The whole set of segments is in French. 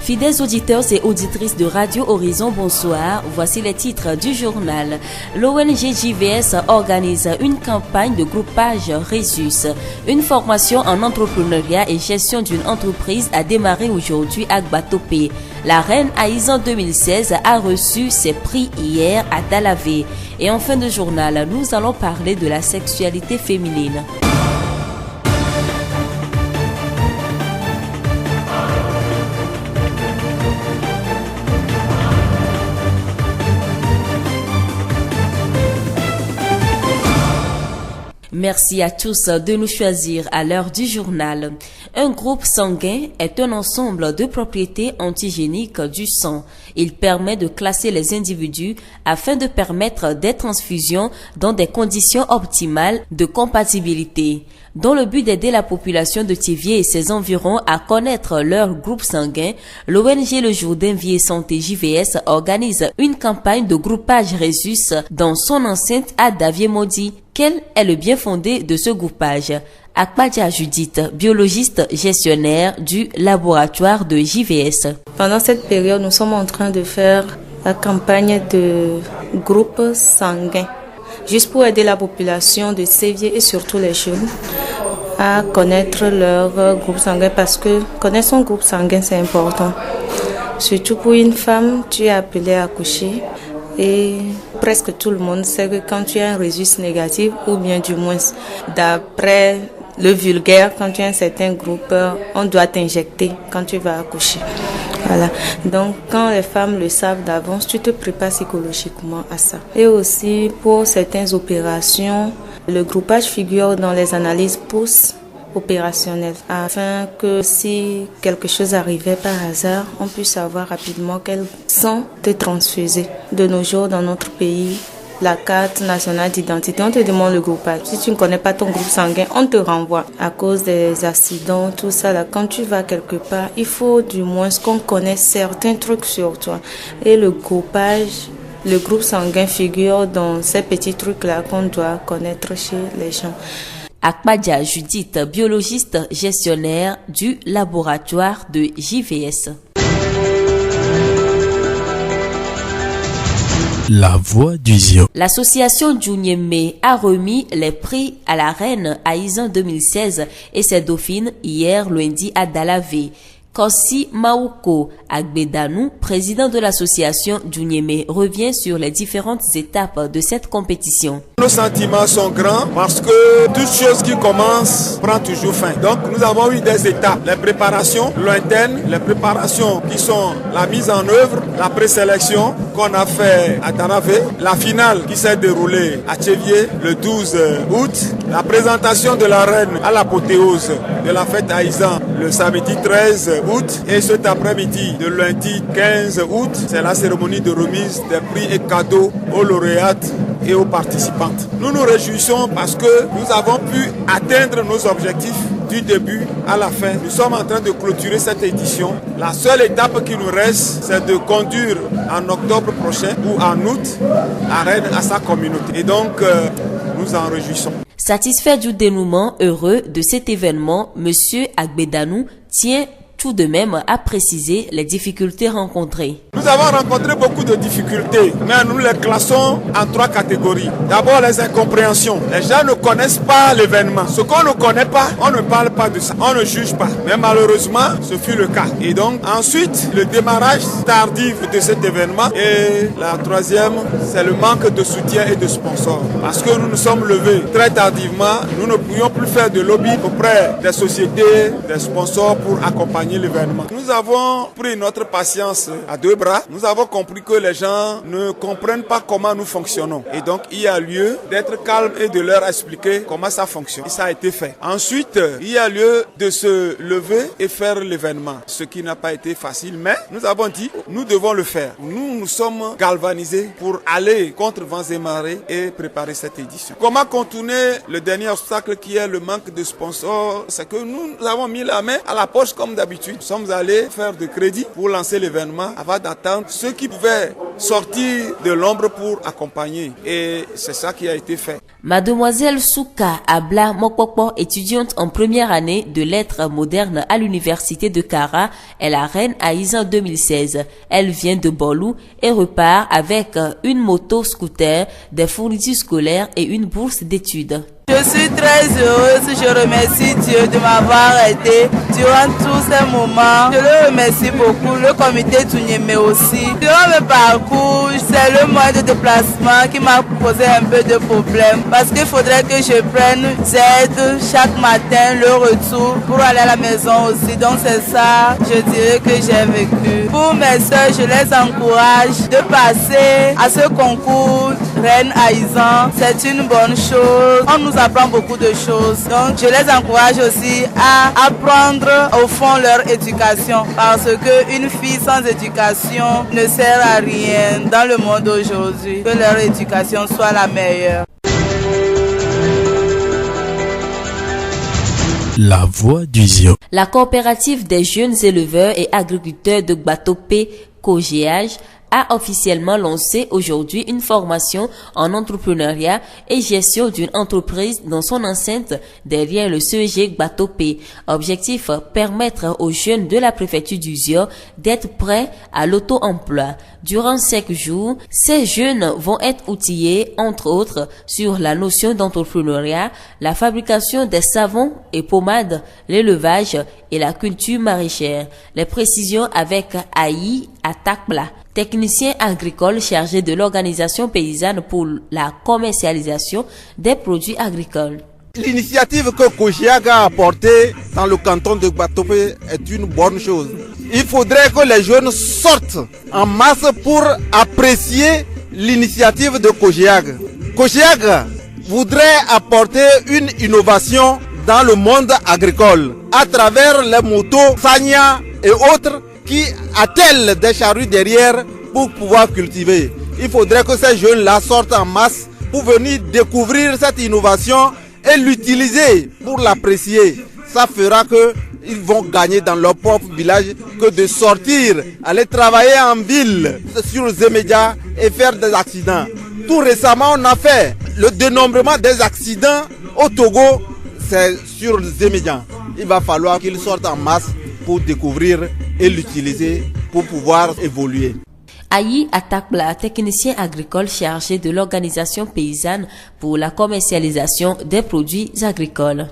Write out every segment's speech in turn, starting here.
Fidèles auditeurs et auditrices de Radio Horizon, bonsoir. Voici les titres du journal. L'ONG JVS organise une campagne de groupage Résus. Une formation en entrepreneuriat et gestion d'une entreprise a démarré aujourd'hui à Gbatopé. La reine Aïzan 2016 a reçu ses prix hier à Dalavé. Et en fin de journal, nous allons parler de la sexualité féminine. Merci à tous de nous choisir à l'heure du journal. Un groupe sanguin est un ensemble de propriétés antigéniques du sang. Il permet de classer les individus afin de permettre des transfusions dans des conditions optimales de compatibilité. Dans le but d'aider la population de Thiviers et ses environs à connaître leur groupe sanguin, l'ONG Le Jourdain Vie et Santé JVS organise une campagne de groupage Résus dans son enceinte à Davier-Maudit. Quel est le bien fondé de ce groupage? Akpadia Judith, biologiste gestionnaire du laboratoire de JVS. Pendant cette période, nous sommes en train de faire la campagne de groupe sanguin, juste pour aider la population de Thiviers et surtout les jeunes à connaître leur groupe sanguin, parce que connaître son groupe sanguin, c'est important. Surtout pour une femme, tu es appelée à accoucher. Et presque tout le monde sait que quand tu as un Résus négatif, ou bien du moins d'après le vulgaire, quand tu as un certain groupe, on doit t'injecter quand tu vas accoucher. Voilà. Donc quand les femmes le savent d'avance, tu te prépares psychologiquement à ça. Et aussi pour certaines opérations, le groupage figure dans les analyses post-opérationnelles, afin que si quelque chose arrivait par hasard, on puisse savoir rapidement quel sang te transfuser. De nos jours, dans notre pays, la carte nationale d'identité, on te demande le groupage. Si tu ne connais pas ton groupe sanguin, on te renvoie. À cause des accidents, tout ça, là, quand tu vas quelque part, il faut du moins qu'on connaisse certains trucs sur toi. Et le groupage, le groupe sanguin figure dans ces petits trucs-là qu'on doit connaître chez les gens. Akpadia Judith, biologiste gestionnaire du laboratoire de JVS. La voix du Zion. L'association Djouniemé a remis les prix à la reine Aïzan 2016 et ses dauphines hier lundi à Dalavé. Kossi Maouko Agbedanou, président de l'association Djouniemé, revient sur les différentes étapes de cette compétition. Nos sentiments sont grands parce que toute chose qui commence prend toujours fin. Donc nous avons eu des étapes, les préparations lointaines, les préparations qui sont la mise en œuvre, la présélection qu'on a fait à Dalavé, la finale qui s'est déroulée à Thiviers le 12 août, la présentation de la reine à l'apothéose de la fête Aïzan le samedi 13 août, et cet après-midi de lundi 15 août, c'est la cérémonie de remise des prix et cadeaux aux lauréates et aux participantes. Nous nous réjouissons parce que nous avons pu atteindre nos objectifs du début à la fin. Nous sommes en train de clôturer cette édition. La seule étape qui nous reste, c'est de conduire en octobre prochain ou en août la reine à sa communauté. Et donc, nous en réjouissons. Satisfait du dénouement heureux de cet événement, Monsieur Agbedanou tient tout de même à préciser les difficultés rencontrées. Nous avons rencontré beaucoup de difficultés, mais nous les classons en 3 catégories. D'abord, les incompréhensions. Les gens ne connaissent pas l'événement. Ce qu'on ne connaît pas, on ne parle pas de ça. On ne juge pas. Mais malheureusement, ce fut le cas. Et donc, ensuite, le démarrage tardif de cet événement. Et la troisième, c'est le manque de soutien et de sponsors. Parce que nous nous sommes levés très tardivement. Nous ne pouvions plus faire de lobby auprès des sociétés, des sponsors pour accompagner l'événement. Nous avons pris notre patience à 2 bras. Nous avons compris que les gens ne comprennent pas comment nous fonctionnons. Et donc, il y a lieu d'être calme et de leur expliquer comment ça fonctionne. Et ça a été fait. Ensuite, il y a lieu de se lever et faire l'événement. Ce qui n'a pas été facile, mais nous avons dit, nous devons le faire. Nous nous sommes galvanisés pour aller contre vents et marées et préparer cette édition. Comment contourner le dernier obstacle qui est le manque de sponsors? C'est que nous avons mis la main à la poche comme d'habitude. l'habitude. Nous sommes allés faire de crédit pour lancer l'événement avant d'attendre ceux qui pouvaient sortir de l'ombre pour accompagner. Et c'est ça qui a été fait. Mademoiselle Souka Abla Mokpokpo, étudiante en première année de lettres modernes à l'université de Kara, est la reine Aïza 2016. Elle vient de Bolou et repart avec une moto scooter, des fournitures scolaires et une bourse d'études. Je suis très heureuse, je remercie Dieu de m'avoir aidé durant tous ces moments. Je le remercie beaucoup, le comité Tunyeme aussi. Durant le parcours, c'est le moyen de déplacement qui m'a posé un peu de problème parce qu'il faudrait que je prenne Z chaque matin, le retour pour aller à la maison aussi. Donc c'est ça, je dirais que j'ai vécu. Pour mes soeurs, je les encourage de passer à ce concours Reine Aïzan. C'est une bonne chose. On nous apprend beaucoup de choses. Donc, je les encourage aussi à apprendre au fond leur éducation parce qu'une fille sans éducation ne sert à rien dans le monde aujourd'hui. Que leur éducation soit la meilleure. La voix du Zio. La coopérative des jeunes éleveurs et agriculteurs de Gbatope, COGEAG, a officiellement lancé aujourd'hui une formation en entrepreneuriat et gestion d'une entreprise dans son enceinte derrière le CEG Gbatope. Objectif, permettre aux jeunes de la préfecture du Zio d'être prêts à l'auto-emploi. Durant 5 jours, ces jeunes vont être outillés, entre autres, sur la notion d'entrepreneuriat, la fabrication des savons et pommades, l'élevage et la culture maraîchère. Les précisions avec Aïe Atakbla, technicien agricole chargé de l'organisation paysanne pour la commercialisation des produits agricoles. L'initiative que COGEAG a apportée dans le canton de Gbatope est une bonne chose. Il faudrait que les jeunes sortent en masse pour apprécier l'initiative de COGEAG. COGEAG voudrait apporter une innovation dans le monde agricole à travers les motos Sanya et autres qui attellent des charrues derrière pour pouvoir cultiver. Il faudrait que ces jeunes-là sortent en masse pour venir découvrir cette innovation et l'utiliser pour l'apprécier. Ça fera qu'ils vont gagner dans leur propre village que de sortir, aller travailler en ville sur Zemedia et faire des accidents. Tout récemment, on a fait le dénombrement des accidents au Togo, c'est sur Zemedia. Il va falloir qu'ils sortent en masse pour découvrir et l'utiliser pour pouvoir évoluer. Aïe Atakbla, technicien agricole chargé de l'organisation paysanne pour la commercialisation des produits agricoles.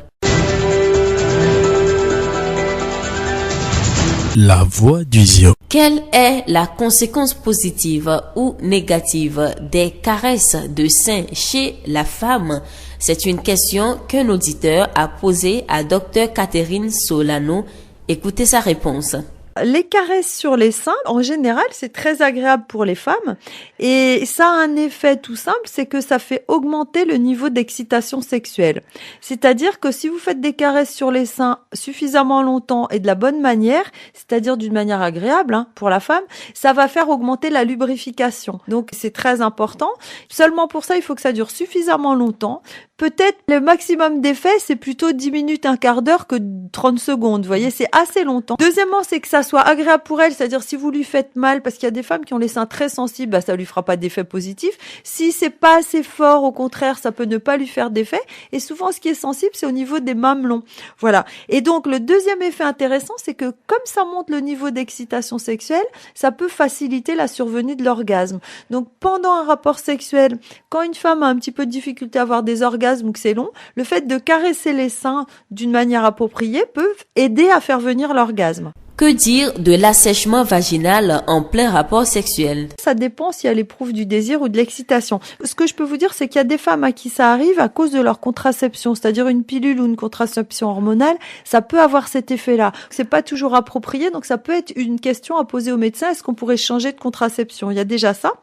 La voix du Zio. Quelle est la conséquence positive ou négative des caresses de sein chez la femme? C'est une question qu'un auditeur a posée à Dr Catherine Solano. Écoutez sa réponse. Les caresses sur les seins, en général, c'est très agréable pour les femmes et ça a un effet tout simple, c'est que ça fait augmenter le niveau d'excitation sexuelle. C'est-à-dire que si vous faites des caresses sur les seins suffisamment longtemps et de la bonne manière, c'est-à-dire d'une manière agréable pour la femme, ça va faire augmenter la lubrification. Donc c'est très important. Seulement pour ça, il faut que ça dure suffisamment longtemps. Peut-être le maximum d'effet, c'est plutôt 10 minutes, un quart d'heure que 30 secondes. Vous voyez, c'est assez longtemps. Deuxièmement, c'est que ça soit agréable pour elle, c'est-à-dire si vous lui faites mal, parce qu'il y a des femmes qui ont les seins très sensibles, ça lui fera pas d'effet positif. Si c'est pas assez fort, au contraire, ça peut ne pas lui faire d'effet. Et souvent, ce qui est sensible, c'est au niveau des mamelons. Voilà. Et donc, le deuxième effet intéressant, c'est que comme ça monte le niveau d'excitation sexuelle, ça peut faciliter la survenue de l'orgasme. Donc, pendant un rapport sexuel, quand une femme a un petit peu de difficulté à avoir des orgasmes ou que c'est long, le fait de caresser les seins d'une manière appropriée peut aider à faire venir l'orgasme. Que dire de l'assèchement vaginal en plein rapport sexuel? Ça dépend si elle éprouve du désir ou de l'excitation. Ce que je peux vous dire, c'est qu'il y a des femmes à qui ça arrive à cause de leur contraception, c'est-à-dire une pilule ou une contraception hormonale, ça peut avoir cet effet-là. C'est pas toujours approprié, donc ça peut être une question à poser au médecin, est-ce qu'on pourrait changer de contraception? Il y a déjà ça.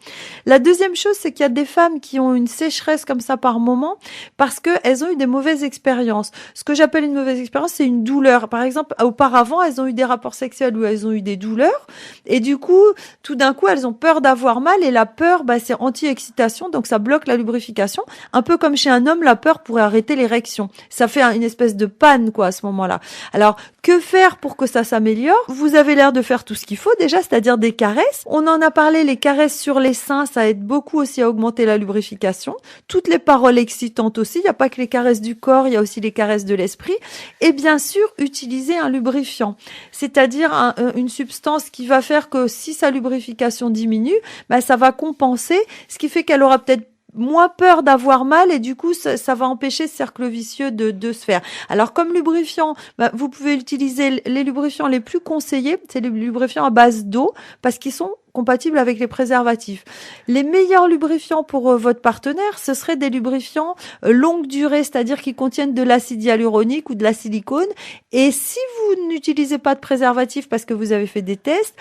La deuxième chose, c'est qu'il y a des femmes qui ont une sécheresse comme ça par moment parce qu'elles ont eu des mauvaises expériences. Ce que j'appelle une mauvaise expérience, c'est une douleur. Par exemple, auparavant, elles ont eu des rapports sexuelle où elles ont eu des douleurs. Et du coup, tout d'un coup, elles ont peur d'avoir mal. Et la peur, c'est anti-excitation. Donc, ça bloque la lubrification. Un peu comme chez un homme, la peur pourrait arrêter l'érection. Ça fait une espèce de panne, quoi, à ce moment-là. Alors, que faire pour que ça s'améliore? Vous avez l'air de faire tout ce qu'il faut déjà, c'est-à-dire des caresses. On en a parlé, les caresses sur les seins, ça aide beaucoup aussi à augmenter la lubrification. Toutes les paroles excitantes aussi. Il n'y a pas que les caresses du corps, il y a aussi les caresses de l'esprit. Et bien sûr, utiliser un lubrifiant. C'est-à-dire une substance qui va faire que si sa lubrification diminue, ça va compenser, ce qui fait qu'elle aura peut-être moins peur d'avoir mal et du coup ça va empêcher ce cercle vicieux de se faire. Alors comme lubrifiant, vous pouvez utiliser les lubrifiants les plus conseillés, c'est les lubrifiants à base d'eau parce qu'ils sont compatibles avec les préservatifs. Les meilleurs lubrifiants pour votre partenaire, ce seraient des lubrifiants longue durée, c'est-à-dire qui contiennent de l'acide hyaluronique ou de la silicone. Et si vous n'utilisez pas de préservatif parce que vous avez fait des tests,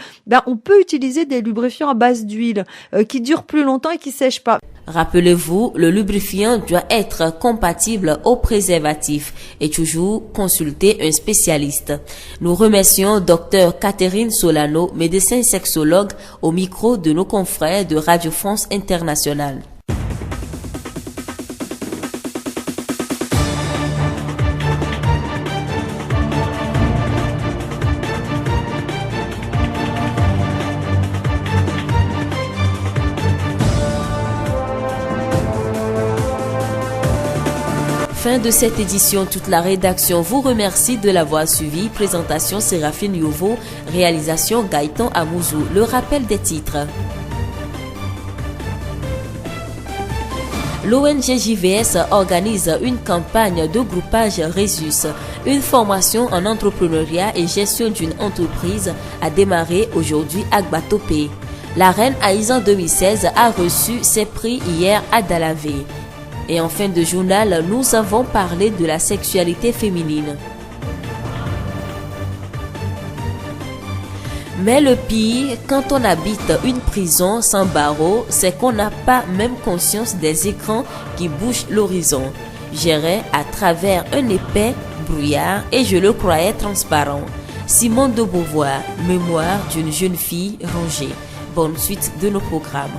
on peut utiliser des lubrifiants à base d'huile qui durent plus longtemps et qui sèchent pas. Rappelez-vous, le lubrifiant doit être compatible au préservatif et toujours consulter un spécialiste. Nous remercions Dr Catherine Solano, médecin sexologue, au micro de nos confrères de Radio France Internationale. Fin de cette édition, toute la rédaction vous remercie de l'avoir suivi. Présentation Séraphine Youvo, réalisation Gaëtan Amouzou. Le rappel des titres. L'ONG JVS organise une campagne de groupage Résus. Une formation en entrepreneuriat et gestion d'une entreprise a démarré aujourd'hui à Gbatopé. La reine Aïzan 2016 a reçu ses prix hier à Dalavé. Et en fin de journal, nous avons parlé de la sexualité féminine. Mais le pire, quand on habite une prison sans barreaux, c'est qu'on n'a pas même conscience des écrans qui bougent l'horizon. J'irai à travers un épais brouillard et je le croyais transparent. Simone de Beauvoir, mémoire d'une jeune fille rongée. Bonne suite de nos programmes.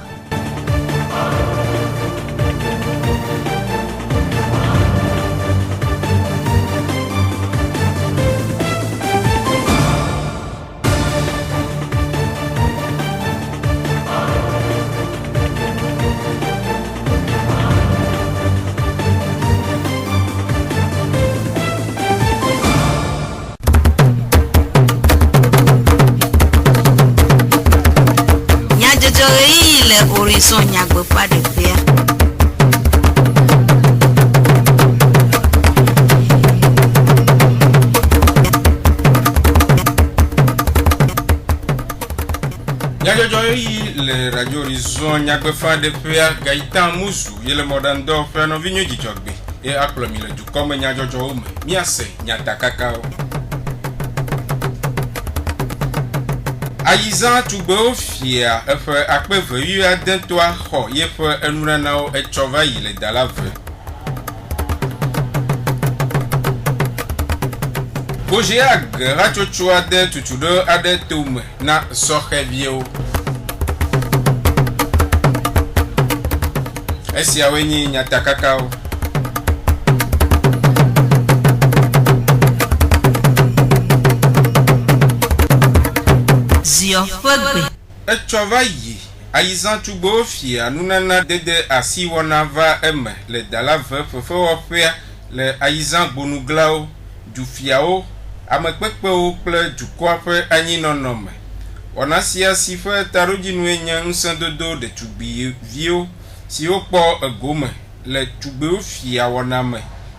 Horizon Nyagbe pas de fer. Le radio Horizon Nyagbe pas de fer Gaëtan Amouzou et le modando fait no vigno di jogbe et aklomi le du comme nyajojo miase nyata kakao. Aïzan Tugbo Fia, efe akpeve yu adentwa ho yefe enunanao echova yile dalave. Boje ag rachocho ade tutudo ade tume na sohe bio. Esi awenyi nyata kakao. Echova-yi, Aïzan Tugbo Fia, nunana dede asi wanava eme, le dalave fefe wopea, le Aïzan Bonuglao, du fiao, amekpekpeo kple dukɔa ƒe anyinɔnɔme. Wɔna sia si ƒe taɖodzinue nye ŋusẽdodo ɖetugbiviwo siwo kpɔ egome le Tugbo Fia wɔna me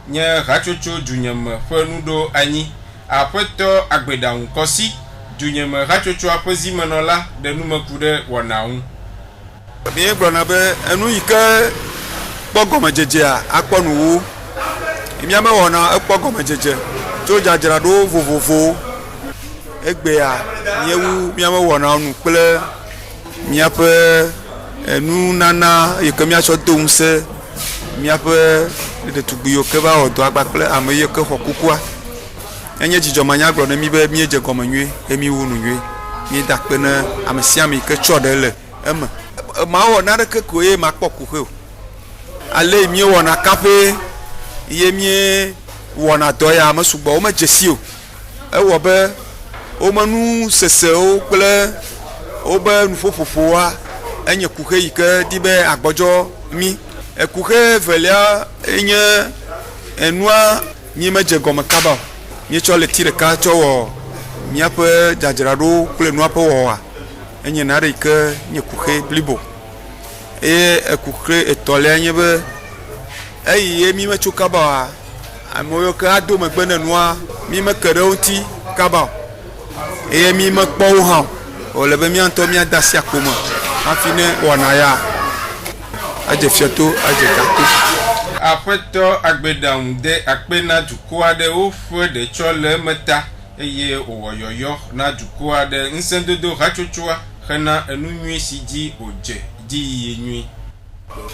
nye hatsotso dunyeme ƒe nuɖo anyi. Aƒetɔ Agbeɖaŋu Kɔsi dunyeme hatsotsoa ƒe zimenɔla ɖe numeku ɖe wɔna ŋu. Míe gblɔna be enu yi ke kpɔ gɔmedzedzea akpɔ nuwo. Míame wɔna ekpɔ gɔmedzedze tso dzadzraɖo vovovowo. Egbea míewu míame wɔna nu kple míaƒe nunana yi ke míatsɔ do ŋusẽ míaƒe ɖetugbiwo ke va wɔ dɔ agba kple ame yi ke xɔ kukua. enye dzidzɔmanya gblɔ ne mi be mi dze gɔme nyuie emi wu nu nyuie mi da kpe ne ame sia ame ke tsɔ ɖe le eme ma wɔ na ɖeke ko ye ma kpɔ kuxe o ale mi wɔna kaƒe ye mi wɔna dɔ ya ame sugbɔ wo me dze si o ewɔ be wo me nu sesewo kple wobe nuƒoƒoƒoa enye kuxe yi ke di be agbɔdzɔ mi ekuxe velia enye enua mi me dze gɔme kaba o mi tsɔ le ti ɖeka tsɔ wɔ miaƒe dzadzraɖo kple nua ƒe wɔwɔa enye na ɖe yi ke nye kuxe blibo eye ekuxe etɔlia nye be eyi ye mi me tso kaba oa ame yiwo ke ado megbe ne nua mi me ke ɖe wo ŋuti kaba o eye mi me kpɔ wo hã o le be mia ŋutɔ mia de asi akpo me hafi ne wɔna ya adze fiato adze gato. Aƒetɔ agbeɖaŋu de akpe na dukɔ aɖewo ƒe ɖe tsɔ le emeta eye wòwɔ yɔyɔ na dukɔ aɖe ŋusẽdodo hatsotsoa hena enu nyui si dzi wòdze dzi yiyi nyui.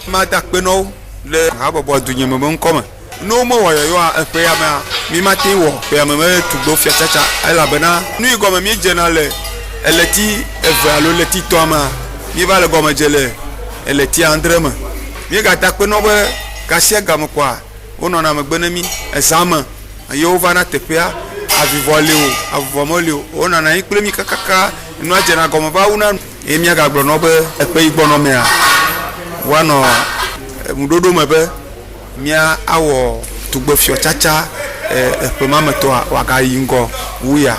Ma da akpe na wo le habɔbɔ dunyeme be ŋkɔ me ne wo mewɔ yɔyɔa eƒe ya mea mi mate wɔ ƒe ame me tugbo fiatsatsa elabena nu yi gɔme mi dzena le eleti eve alo leti tɔa mea mi va le gɔme dze le eleti andre me mi gada akpe na wo be gasia game kɔa wonɔna megbe ne mi ezã me eye wova na teƒea avivɔ li o avivɔ me li o wonɔna anyi kple mi kakaka nua dzena gɔme va wu na eye mia gagblɔ na wo be eƒe yi gbɔnɔ mea woanɔ ŋuɖoɖo me be mia awɔ tugbefio tsatsa eƒe ma me tɔa wagayi ŋgɔ wu ya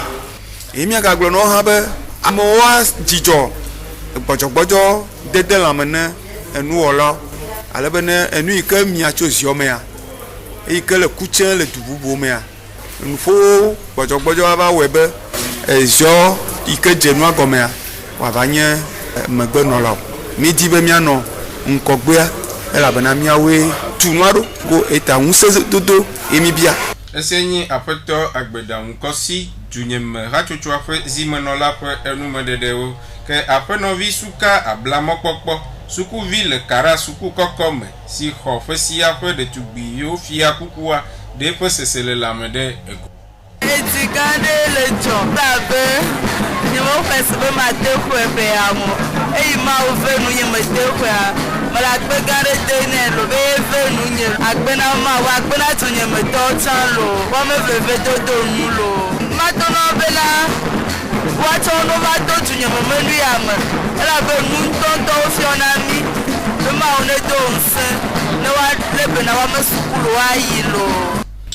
eye mia gagblɔ na wo hã be amewo dzidzɔ gbɔdzɔgbɔdzɔ dede lãme ne enuwɔlawo alebe ne enu yi ke mia tso ziɔ mea eyi ke le kutse le du bubu mea nuƒo gbɔdzɔgbɔdzɔ va wɔe be ziɔ yi ke dze nua gɔmea wòava nye megbenɔla o mi di be mianɔ ŋgɔgbea elabena miawoe tu nua ɖo ko eta ŋusẽdodo ye mi bia. Esia nye aƒetɔ agbeɖaŋukɔsi dunyeme hatsotsoa ƒe zimenɔla ƒe enumeɖeɖewo ke aƒenɔvi suka ablamɔkpɔkpɔ sukuvi le kara suku kɔkɔ me si xɔ ƒe sia ƒe ɖetugbiwo fia kukua ɖe ƒe sese le lãme ɖe ego. Eti gã ɖe le dzɔ abe nyemeƒe si be mate xɔe ƒe ya ŋu eyi mawo ve nu nye mete xɔea mele akpe gã ɖe de nɛ lo be ve nu nye akpe na mawo akpe na tu nye metɔwo tsã lo wɔme veve dodo nu lo matɔ na be la woatsɔ no va do tu nye memenu ya me elabe nu ŋutɔŋutɔwo fiɔ na mi be mawo ne do ŋusẽ ne woalé bena woame sukulu woayi lo.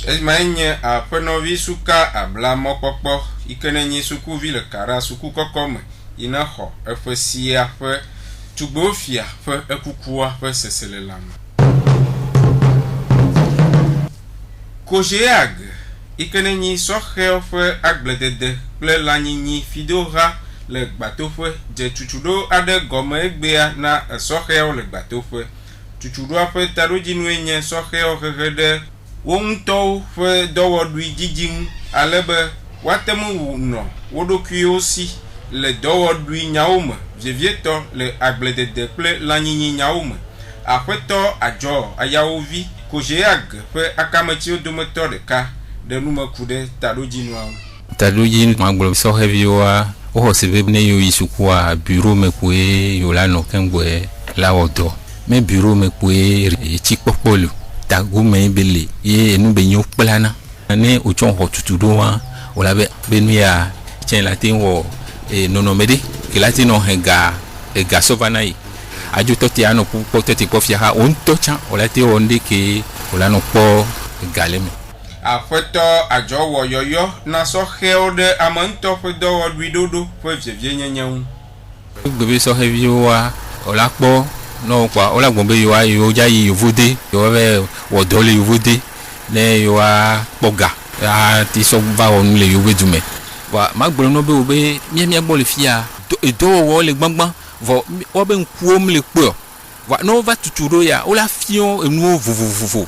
Emae nye aƒenɔvi suka ablamɔkpɔkpɔ yi ke ne nye sukuvi le kara suku kɔkɔ me yi ne xɔ eƒe sia ƒe tugbewofia ƒe ekukua ƒe sese le lãme. Kozeag yi ke ne nye sɔhɛwo ƒe agbledede kple lãnyinyi fidoha le gbatoƒe dze tutuɖo aɖe gɔme egbea na esɔhɛwo le gbatoƒe. Tutuɖoa ƒe taɖodzinue nye sɔhɛwo hehe ɖe wo ŋutɔwo ƒe dɔwɔɖui dzidzinu ale be woate ŋu nɔ wo ɖokuiwo si le dɔwɔɖui nyawo me vevietɔ le agbledede kple lãnyinyi nyawo me. Aƒetɔ adzɔ ayawovi Kozeag ƒe akametsiwo dometɔ ɖeka ɖe nume ku ɖe taɖodzinuawo. Taɖodzi magblɔ sɔhɛviwoa woxɔ se be ne yewo yi sukua bureau me koe yewo la nɔ keŋgbɔe la wɔ dɔ me bureau me koe etsikpɔkpɔ le tagume be le ye enu be nyo kplana ne wotsɔ xɔ tutuɖoa wòla be nu ya tsɛ la te wɔ nɔnɔme ɖe ke la te nɔ he ega sɔva na yi adzotɔ te anɔ kpɔ tɔte kpɔ fia ha wo ŋutɔ tsã wòla te wɔ nu ɖe ke wòla nɔ kpɔ ega le me. Aƒetɔ adzɔ wɔ yɔyɔ na sɔhɛwo ɖe ame ŋutɔ ƒe dɔwɔɖui ɖoɖo ƒe vievie ŋu. Gbe be sɔhɛviwoa wòla kpɔ no kwa ola gbɔn yewoa yewo dza yi yovode yewo bɛ wɔ dɔ le yovode ne yewoa kpɔ ga ati sɔ va wɔ nu le yovo du me wa magblɔ no be wo be mia gbɔ le fia dɔwɔwɔ le gbagba vɔ wobe ŋkuwo le kpɔ wa ne wova tutu ɖo ya wola fiɔ enuwo vovovovo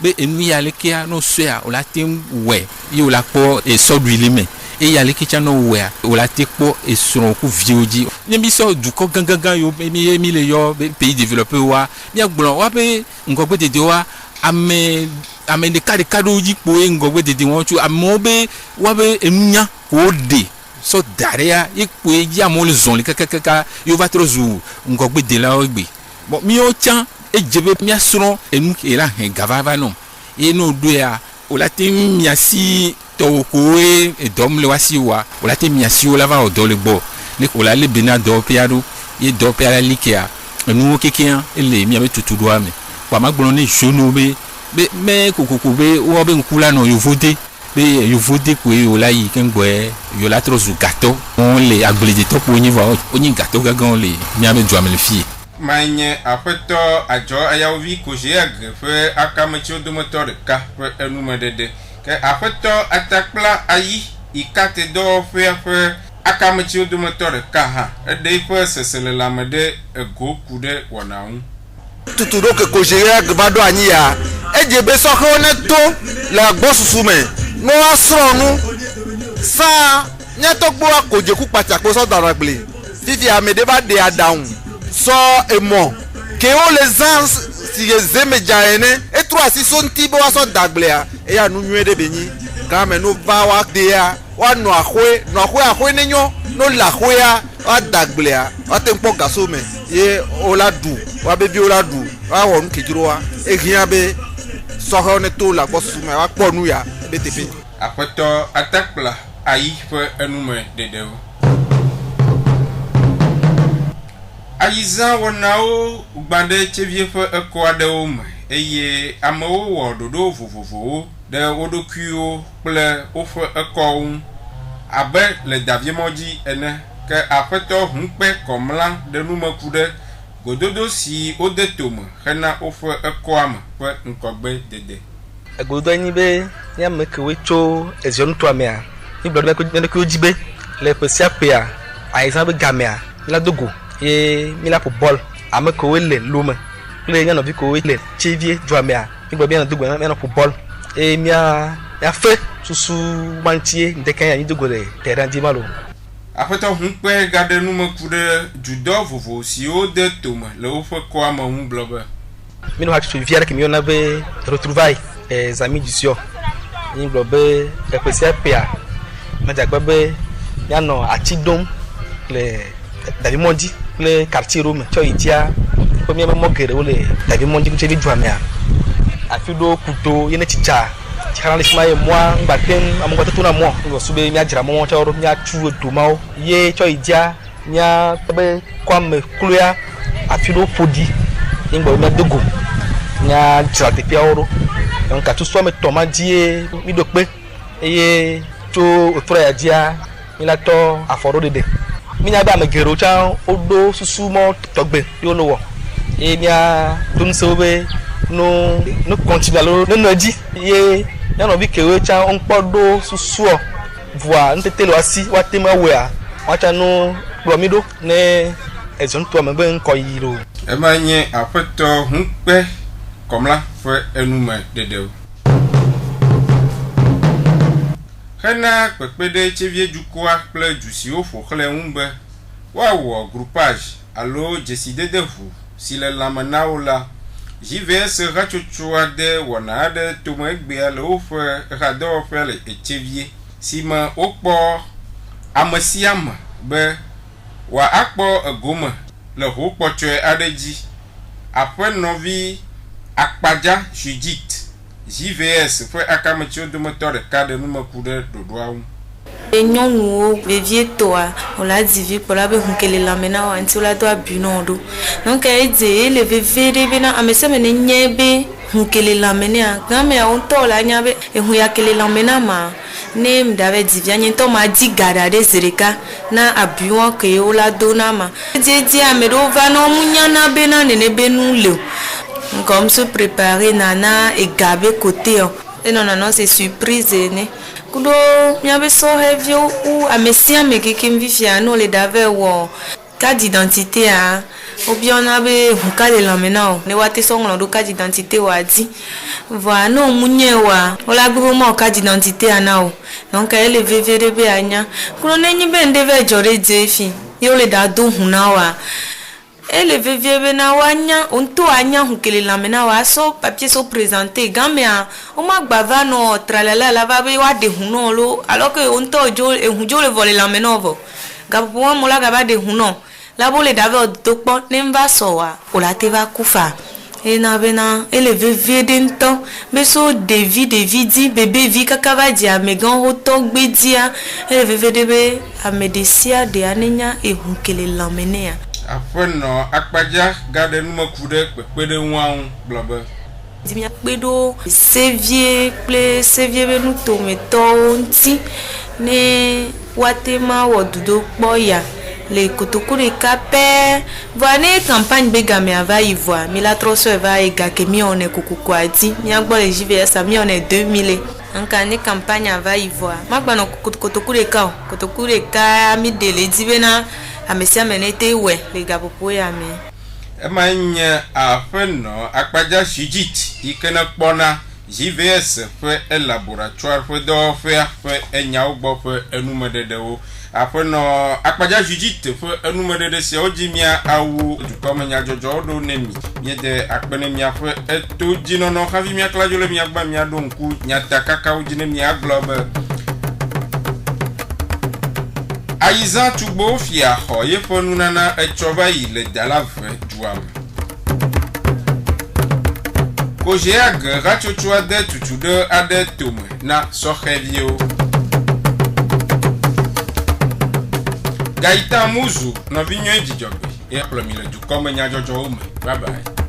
be enu ya lekea no sɔa wola te wɛ ye wola kpɔ sɔɖui le me eye aleke tsã no wɛa wola te kpɔ esrɔ̃ ku viwo dzi ne mi sɔ dukɔ gãgãgã yo mi le yɔ be pays développé wa mia gblɔ wa be ŋgɔgbe dede wa ame ame ɖeka ɖeka ɖewo dzi kpoe ŋgɔgbe dede wɔn tso amewo be woabe enunya k'o ɖe sɔ da ɖe ya ye kpoe dzi amewo le zɔn le kakakaka yewo va trɔ zu ŋgɔgbe delawo gbe bɔn miawo tsã edze be miasrɔ̃ enu ke la hɛn gavava nɔ ye n'o do ya o la te miasi tɔwo koe edɔm le wasi wa o la te miasi wo la va wɔ dɔ le gbɔ ne o la le bena dɔwɔƒea ɖo ye dɔwɔƒea la li kea enuwo kekeŋ ele miabe tutuɖoa me wa ma gblɔ ne jeune be me kokoko be wo be ŋku la nɔ yovode be yovode koe o la yi keŋgbɔe yo la trɔ zu gatɔ wo le agbledetɔ kpo nyi vɔ wonyi gatɔ gãgãwo le miabe dua me le fie. Manye aƒetɔ adzɔ ayawovi Koziage ƒe akametsiwo dometɔ ɖeka ƒe enumedede ke aƒetɔ atakpla ayi ikate dɔwɔƒea ƒe akametsiwo dometɔ ɖeka hã eɖe eƒe seselelame ɖe ego ku ɖe wɔna ŋu. Tutu ɖo ke Koziage va ɖo anyi ya edze be sɔhewo ne to le agbɔsusu me ne woasrɔ̃ nu sa nyatɔgboa kodzeku kpatsakpo sɔ da ɖe agble fifi ame ɖe va ɖe aɖaŋu sɔ emɔ kewo le zã si ye zeme dza ene etrɔ asi so ŋuti be woasɔ da agblea eya nu nyuie ɖe be nyi game no va wa ɖea woanɔ axɔe ne nyɔ no le axɔea woada agblea woate ŋu kpɔ gasɔ me ye wola ɖu woabe viwo la ɖu woawɔ nu kedzroa ehiã be sɔhewo ne to le agbɔsusu me woakpɔ nu ya ebe teƒe. Aƒetɔ atakpla ayi ƒe enume dedewo. Ayizã wɔnawo gbã ɖe tsevie ƒe ekɔ aɖewo me eye amewo wɔ ɖoɖo vovovowo ɖe wo ɖokuiwo kple woƒe ekɔwo ŋu abe le daviemɔ dzi ene ke aƒetɔ Hũkpe Kɔmla ɖe numeku ɖe gododo si wode tome hena woƒe ekɔa me ƒe ŋkɔgbe dede. Egododo nyi be nye ame kewo tso ezionutɔa mea mi gblɔ ɖe me kewo dzi be le ƒe sia ƒea ayizã be gamea la dogo ye mi la ƒo bɔl ame kewo le lome kple nyanɔvi kewo le tsevie dua mea mi gblɔ be mianɔ dogo mianɔ ƒo bɔl eye miafe susu mantie ŋdeke ya mi dogo le terrain dzi ma lo. Aƒetɔ Hũkpe gaɖe numeku ɖe dudɔ vovo siwo de tome le woƒe kɔa me ŋu gblɔ be mi nɔ hatsotso vi aɖe ke mi yɔna be retrouvaille zami du siɔ mi gblɔ be eƒe sia ƒea medzagbe be mianɔ atsi dom le davimɔ dzi kple quartier ɖewo me tsɔ yi dzia ƒe miabe mɔ geɖewo le davimɔ dzi kutse vi dua mea afi ɖewo kudo ye ne tsitsa tsana le fi ma ye mɔa ŋgbate ame gbɔtɔ to na mɔ ŋgɔsu be miadzra mɔ tsɔ ɖo miatu edomawo ye tsɔ yi dzia miakpɔ be kɔame kloa afi ɖewo ƒoɖi ye ŋgbɔ miadogo miadzra teƒeawo ɖo ŋkatusu ame tɔ ma dzi ye mi ɖo kpe eye tso otrɔ ya dzia mi la tɔ afɔ ɖo ɖeɖe mi nya be ame geɖewo tsã woɖo susu mɔ tɔgbe ye wole wɔ ye mia do ŋusẽwo be no kɔntinu alo no nɔ dzi ye mianɔvi kewo tsã ŋkpɔ ɖo susua vɔa nutete le woasi woate me awɔea woatsã no kplɔ mi ɖo ne ezɔnutɔa me be ŋkɔ yi lo. Ema nye aƒetɔ Hũkpe Kɔmla ƒe enume dedewo. Hena kpekpe ɖe tsevie dukɔa kple du siwo ƒo xlẽ ŋu be woawɔ groupage alo dzesidede ʋu si le lãme na wo la JVS hatsotso aɖe wɔna aɖe tome egbea le woƒe ehadɔwɔƒea le etsevie si me wokpɔ ame sia ame be wòakpɔ egome le hokpɔtsɔe aɖe dzi. Aƒenɔvi Akpadza Judith JVS ƒe akametsiwo dometɔ ɖeka ɖe numeku ɖe ɖoɖoa ŋu. Nyɔnuwo vevietɔa wola dzivi kpɔ la be hunkele lãme na wa ŋuti wola do abi na wo ɖo donc edze ele veve ɖe be na ame sia ame ne nye be hunkele lãme nea gameawo ŋutɔ la nya be ehu ya kele lãme na ma ne mda be dzivia nye ŋutɔ ma di gaɖa ɖe zi ɖeka na abiwo ke wola do na ma edze ame ɖewo va na wo nyana be na nene be nu le o comme se préparer nana ega be côté o enɔna no c'est surprise ne kudo miabe sɔheviwo ou ame sia ame kekem vivia no le dave wɔ carte d'identité a obiona be huka le lãme na o ne wate sɔ ŋlɔ ɖo carte d'identité wa di voa no munye wa wola gbe be ma carte d'identité a na o donc ele veve ɖe be anya kudo ne nyi be ŋɖe ve dzɔ ɖe dze fi ye wole da do hu na wa le vevie bena wanya onto anya hukele la mena wa so papier so présenté gamea o ma gbava no tralala la va be wa de huno lo alors que onto jo e hunjo le voler la mena vo gapo wa mola gaba de huno la bo le dave odokpo nemva so wa o la te va kufa e na bena e le vevie dento beso devi di bébé vi kakava di amegan hoto gbedia e le vevie debe amedesia de anenya e hukele la menea afeno akpaja gade nume kude kpekpede waun blobe dimia kpedo sevier be nu tometo nti ne watema wodudo kpoya le kotokure kape voine campagne begame ava ivoire mi la troso eva ega ke mi on e kukuku adi mi agbo le JVS mi on e 2000 anka ni campagne ava ivoire magba no kotokure ka mi dele dibena amesia menete we le gapopo ya me emanye afeno akpaja shijit ikena kpona JVS fe laboratoire fe do fe enya ugbo fe enumededewo afeno akpaja shijit fe enumedede se ojimia awu dukomenya jojo do nemi yede akpene mia fe eto jinono havi mia klajole mia gba mia donku nyata kaka ujine mia globe Aïza Tubo fia hoye fonunana echova ile dalave duam. Kojeag rachochua de tutude ade tume na sohevio. Gaita muzu na vinyo ejijogbe. E plomile du kome nya jojo ume. Bye bye.